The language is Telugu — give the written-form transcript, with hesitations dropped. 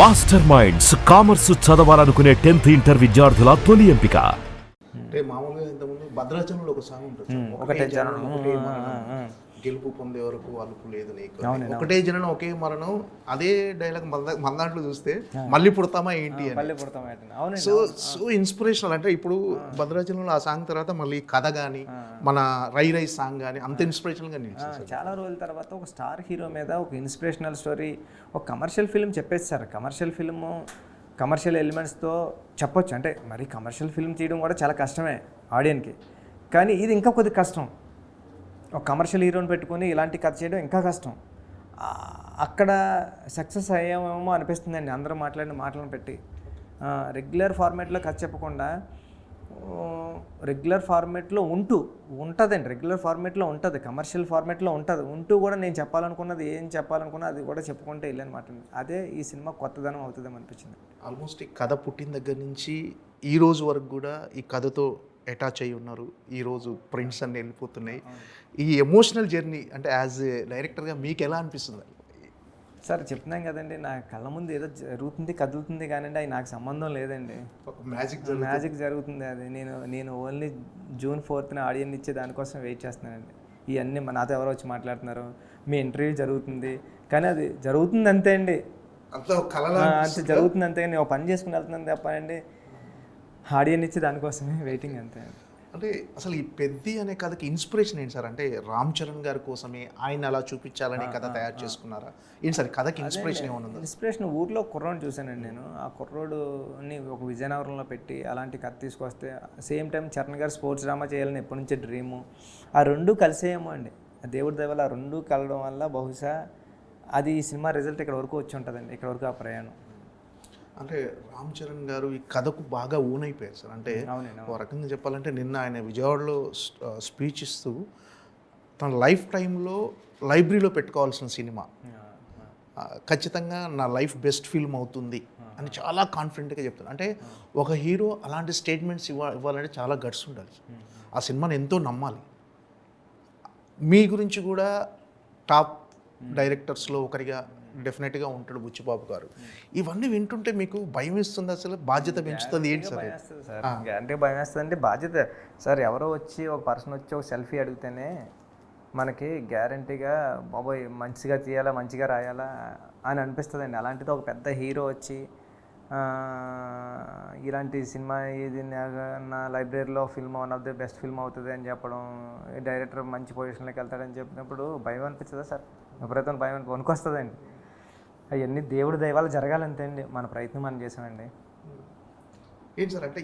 మాస్టర్ మైండ్స్ కామర్స్ చదవాలనుకునే 10th ఇంటర్ విద్యార్థుల తొలి ఎంపిక. అంటే మామూలుగా ఇంతకుముందు భద్రాచలంలో ఒక సాంగ్ ఉంటుంది సార్. ఒకటే జనం ఒకటే మరణం, గెలుపు పొందే వరకు అలుపు లేదు నీకు. ఒకటే జనం ఒకే మరణం. అదే డైలాగ్ మన దాంట్లో చూస్తే మళ్ళీ పుడతామా ఏంటి అని. So inspirational. అంటే ఇప్పుడు భద్రాచలంలో ఆ సాంగ్ తర్వాత మళ్ళీ కథ కానీ మన రై సాంగ్ కానీ అంత ఇన్స్పిరేషనల్ గా నిలిచింది. చాలా రోజుల తర్వాత ఒక స్టార్ హీరో మీద ఒక ఇన్స్పిరేషనల్ స్టోరీ, ఒక కమర్షియల్ ఫిల్మ్ చెప్పేస్తారు. కమర్షియల్ ఫిల్ము కమర్షియల్ ఎలిమెంట్స్తో చెప్పొచ్చు. అంటే మరి కమర్షియల్ ఫిల్మ్ తీయడం కూడా చాలా కష్టమే ఆడియన్కి, కానీ ఇది ఇంకా కొద్ది కష్టం. ఒక కమర్షియల్ హీరోని పెట్టుకొని ఇలాంటి కథ చేయడం ఇంకా కష్టం. అక్కడ సక్సెస్ అయ్యామేమో అనిపిస్తుందండి అందరూ మాట్లాడిన మాటలను పెట్టి. రెగ్యులర్ ఫార్మేట్లో కథ చెప్పకుండా రెగ్యులర్ ఫార్మేట్లో ఉంటుందండి. రెగ్యులర్ ఫార్మేట్లో ఉంటుంది, కమర్షియల్ ఫార్మేట్లో ఉంటుంది. ఉంటూ కూడా నేను చెప్పాలనుకున్నది ఏం చెప్పాలనుకున్నా అది కూడా చెప్పుకుంటే వెళ్ళనమాట. అదే ఈ సినిమా కొత్తదనం అవుతుందేమో అనిపించింది. ఆల్మోస్ట్ ఈ కథ పుట్టిన దగ్గర నుంచి ఈ రోజు వరకు కూడా ఈ కథతో అటాచ్ అయ్యి ఉన్నారు. ఈరోజు ప్రింట్స్ అన్నీ వెళ్ళిపోతున్నాయి. ఈ ఎమోషనల్ జర్నీ అంటే యాజ్ ఏ డైరెక్టర్గా మీకు ఎలా అనిపిస్తుంది? సార్ చెప్తున్నాం కదండి, నా కళ్ళ ముందు ఏదో జరుగుతుంది, కదులుతుంది, కానీ అది నాకు సంబంధం లేదండి. మ్యాజిక్ జరుగుతుంది. అది నేను ఓన్లీ June 4th ఆడియన్స్ ఇచ్చే దానికోసం వెయిట్ చేస్తున్నానండి. ఇవన్నీ నాతో ఎవరో వచ్చి మాట్లాడుతున్నారు, మీ ఇంటర్వ్యూ జరుగుతుంది, కానీ అది జరుగుతుంది అంతే అండి. అంతే జరుగుతుంది అంతే. నేను పని చేసుకుని వెళ్తున్నాను తప్ప అండి, ఆడియన్స్ ఇచ్చే దానికోసమే వెయిటింగ్ అంతే. అంటే అసలు ఈ పెద్ది అనే కథకి ఇన్స్పిరేషన్ ఏంటి సార్? అంటే రామ్ చరణ్ గారి కోసమే ఆయన అలా చూపించాలని కథ తయారు చేసుకున్నారా ఏంటి సార్? కథకి ఇన్స్పిరేషన్ ఏమన్నా? ఇన్స్పిరేషన్ ఊర్లో కుర్రోడ్ని చూశానండి నేను. ఆ కుర్రోడుని ఒక విజయనగరంలో పెట్టి అలాంటి కథ తీసుకొస్తే, సేమ్ టైం చరణ్ గారు స్పోర్ట్స్ డ్రామా చేయాలని ఎప్పటి నుంచే డ్రీము. ఆ రెండు కలిసేయేమో అండి, దేవుడి దయ వల్ల ఆ రెండు కలవడం వల్ల బహుశా అది ఈ సినిమా రిజల్ట్ ఇక్కడ వరకు వచ్చి ఉంటుందండి, ఇక్కడ వరకు ఆ ప్రయాణం. అంటే రామ్ చరణ్ గారు ఈ కథకు బాగా ఊనైపోయారు సార్. అంటే ఒక రకంగా చెప్పాలంటే నిన్న ఆయన విజయవాడలో స్పీచ్ ఇస్తూ తన లైఫ్ టైంలో లైబ్రరీలో పెట్టుకోవాల్సిన సినిమా ఖచ్చితంగా నా లైఫ్ బెస్ట్ ఫిల్మ్ అవుతుంది అని చాలా కాన్ఫిడెంట్గా చెప్తాను. అంటే ఒక హీరో అలాంటి స్టేట్మెంట్స్ ఇవ్వాలంటే చాలా గట్స్ ఉండాలి. ఆ సినిమాని ఎంతో నమ్మాలి. మీ గురించి కూడా టాప్ డైరెక్టర్స్లో ఒకరిగా డెఫినెట్గా ఉంటాడు బుచ్చిబాబు గారు. ఇవన్నీ వింటుంటే మీకు భయం వేస్తుంది, అసలు బాధ్యత పెంచుతుంది ఏంటి సార్? అంటే భయం వేస్తుంది అంటే బాధ్యత సార్. ఎవరో వచ్చి ఒక పర్సన్ వచ్చి ఒక సెల్ఫీ అడిగితేనే మనకి గ్యారంటీగా బాబోయ్ మంచిగా తీయాలా, మంచిగా రాయాలా అని అనిపిస్తుందండి. అలాంటిది ఒక పెద్ద హీరో వచ్చి ఇలాంటి సినిమా ఇది నా లైబ్రరీలో film one of the best film అవుతుంది అని చెప్పడం, డైరెక్టర్ మంచి పొజిషన్లోకి వెళ్తాడని చెప్పినప్పుడు భయం అనిపించదా సార్? విపరీతం భయం వణుకొస్తుందండి. అవన్నీ దేవుడి దయ వల్ల జరగాలంతే అండి, మన ప్రయత్నం మనం చేసామండి. ఏంటి సార్ అంటే